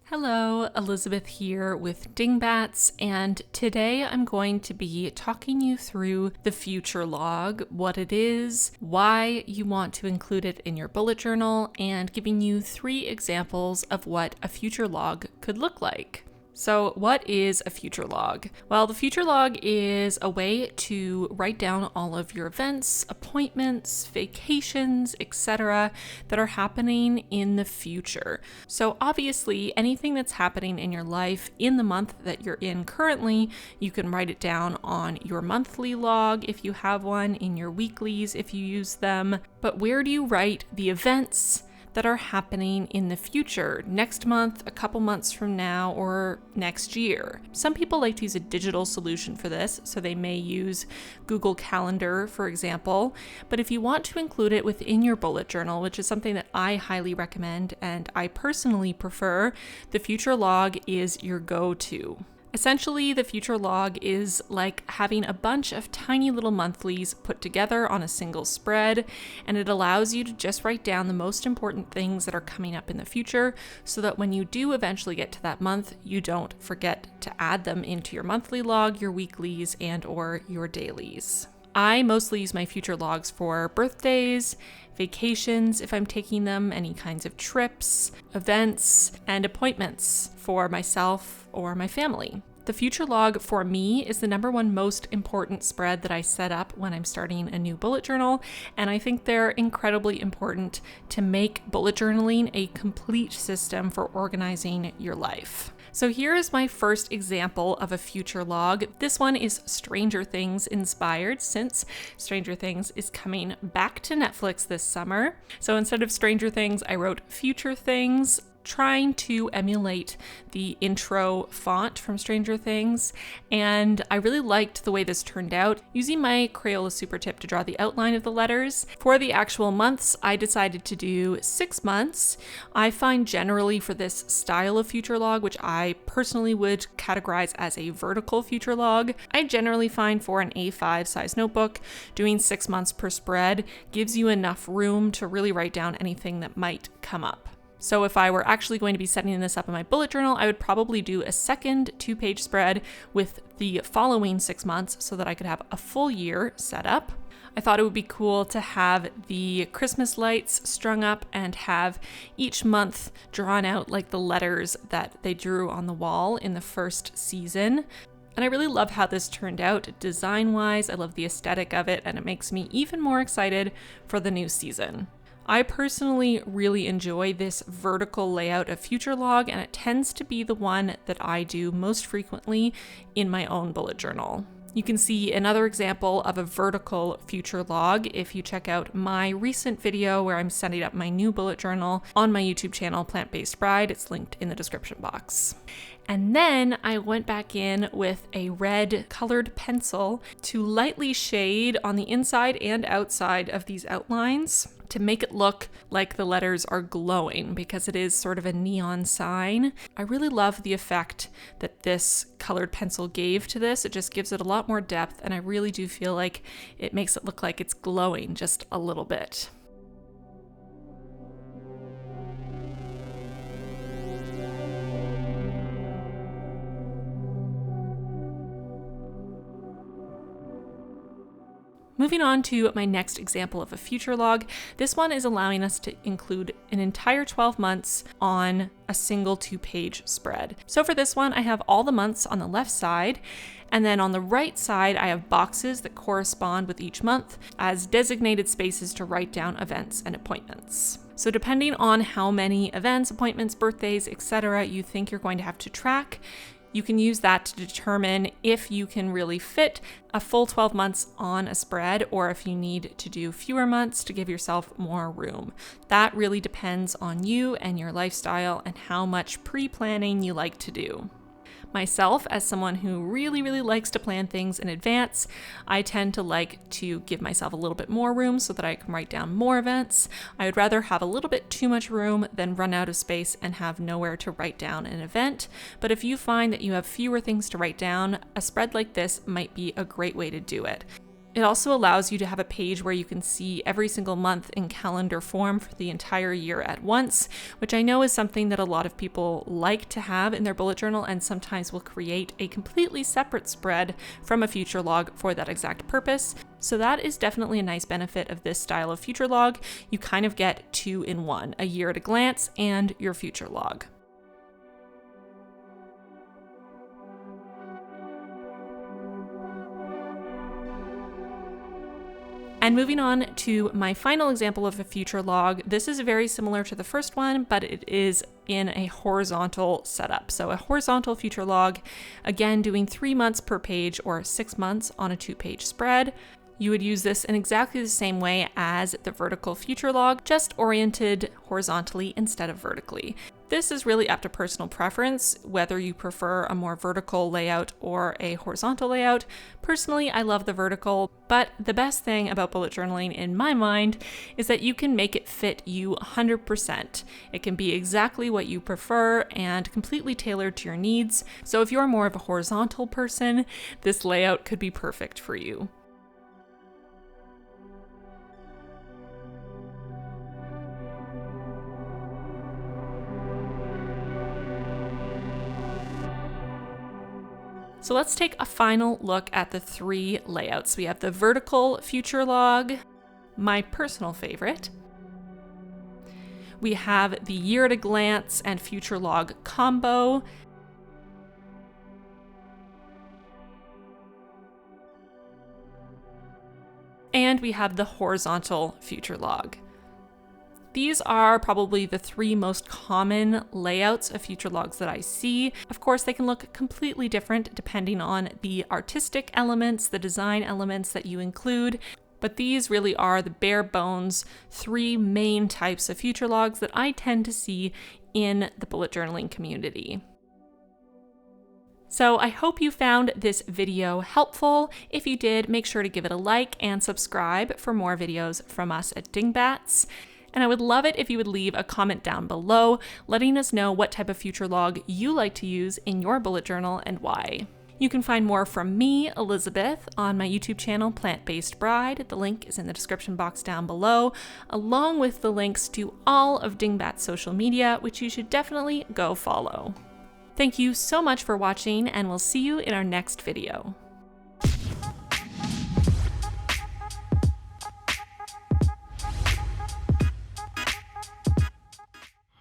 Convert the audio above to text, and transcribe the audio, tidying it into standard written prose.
Hello, Elizabeth here with Dingbats, and today I'm going to be talking you through the future log, what it is, why you want to include it in your bullet journal, and giving you 3 examples of what a future log could look like. So what is a future log? Well, the future log is a way to write down all of your events, appointments, vacations, etc. that are happening in the future. So obviously, anything that's happening in your life in the month that you're in currently, you can write it down on your monthly log if you have one, in your weeklies if you use them. But where do you write the events that are happening in the future, next month, a couple months from now, or next year? Some people like to use a digital solution for this, so they may use Google Calendar, for example. But if you want to include it within your bullet journal, which is something that I highly recommend and I personally prefer, the future log is your go-to. Essentially, the future log is like having a bunch of tiny little monthlies put together on a single spread, and it allows you to just write down the most important things that are coming up in the future so that when you do eventually get to that month, you don't forget to add them into your monthly log, your weeklies, and or your dailies. I mostly use my future logs for birthdays, vacations if I'm taking them, any kinds of trips, events, and appointments for myself or my family. The future log for me is the number one most important spread that I set up when I'm starting a new bullet journal, and I think they're incredibly important to make bullet journaling a complete system for organizing your life. So here is my first example of a future log. This one is Stranger Things inspired, since Stranger Things is coming back to Netflix this summer. So instead of Stranger Things, I wrote Future Things, trying to emulate the intro font from Stranger Things, and I really liked the way this turned out. Using my Crayola Super Tip to draw the outline of the letters. For the actual months, I decided to do 6 months. I find generally for this style of future log, which I personally would categorize as a vertical future log, I generally find for an A5 size notebook, doing 6 months per spread gives you enough room to really write down anything that might come up. So if I were actually going to be setting this up in my bullet journal, I would probably do a second 2-page spread with the following 6 months so that I could have a full year set up. I thought it would be cool to have the Christmas lights strung up and have each month drawn out like the letters that they drew on the wall in the first season. And I really love how this turned out design-wise. I love the aesthetic of it, and it makes me even more excited for the new season. I personally really enjoy this vertical layout of future log, and it tends to be the one that I do most frequently in my own bullet journal. You can see another example of a vertical future log if you check out my recent video where I'm setting up my new bullet journal on my YouTube channel, Plant Based Bride. It's linked in the description box. And then I went back in with a red colored pencil to lightly shade on the inside and outside of these outlines to make it look like the letters are glowing, because it is sort of a neon sign. I really love the effect that this colored pencil gave to this. It just gives it a lot more depth, and I really do feel like it makes it look like it's glowing just a little bit. Moving on to my next example of a future log, this one is allowing us to include an entire 12 months on a single 2-page spread. So for this one, I have all the months on the left side, and then on the right side, I have boxes that correspond with each month as designated spaces to write down events and appointments. So depending on how many events, appointments, birthdays, etc. you think you're going to have to track, you can use that to determine if you can really fit a full 12 months on a spread, or if you need to do fewer months to give yourself more room. That really depends on you and your lifestyle and how much pre-planning you like to do. Myself, as someone who really likes to plan things in advance, I tend to like to give myself a little bit more room so that I can write down more events. I would rather have a little bit too much room than run out of space and have nowhere to write down an event. But if you find that you have fewer things to write down, a spread like this might be a great way to do it. It also allows you to have a page where you can see every single month in calendar form for the entire year at once, which I know is something that a lot of people like to have in their bullet journal and sometimes will create a completely separate spread from a future log for that exact purpose. So that is definitely a nice benefit of this style of future log. You kind of get two in one, a year at a glance and your future log. And moving on to my final example of a future log, this is very similar to the first one, but it is in a horizontal setup. So a horizontal future log, again, doing 3 months per page or 6 months on a 2-page spread. You would use this in exactly the same way as the vertical future log, just oriented horizontally instead of vertically. This is really up to personal preference, whether you prefer a more vertical layout or a horizontal layout. Personally, I love the vertical, but the best thing about bullet journaling in my mind is that you can make it fit you 100%. It can be exactly what you prefer and completely tailored to your needs. So if you're more of a horizontal person, this layout could be perfect for you. So let's take a final look at the 3 layouts. We have the vertical future log, my personal favorite. We have the year at a glance and future log combo. And we have the horizontal future log. These are probably the 3 most common layouts of future logs that I see. Of course, they can look completely different depending on the artistic elements, the design elements that you include, but these really are the bare bones 3 main types of future logs that I tend to see in the bullet journaling community. So I hope you found this video helpful. If you did, make sure to give it a like and subscribe for more videos from us at Dingbats. And I would love it if you would leave a comment down below, letting us know what type of future log you like to use in your bullet journal and why. You can find more from me, Elizabeth, on my YouTube channel, Plant-Based Bride. The link is in the description box down below, along with the links to all of Dingbat's social media, which you should definitely go follow. Thank you so much for watching, and we'll see you in our next video.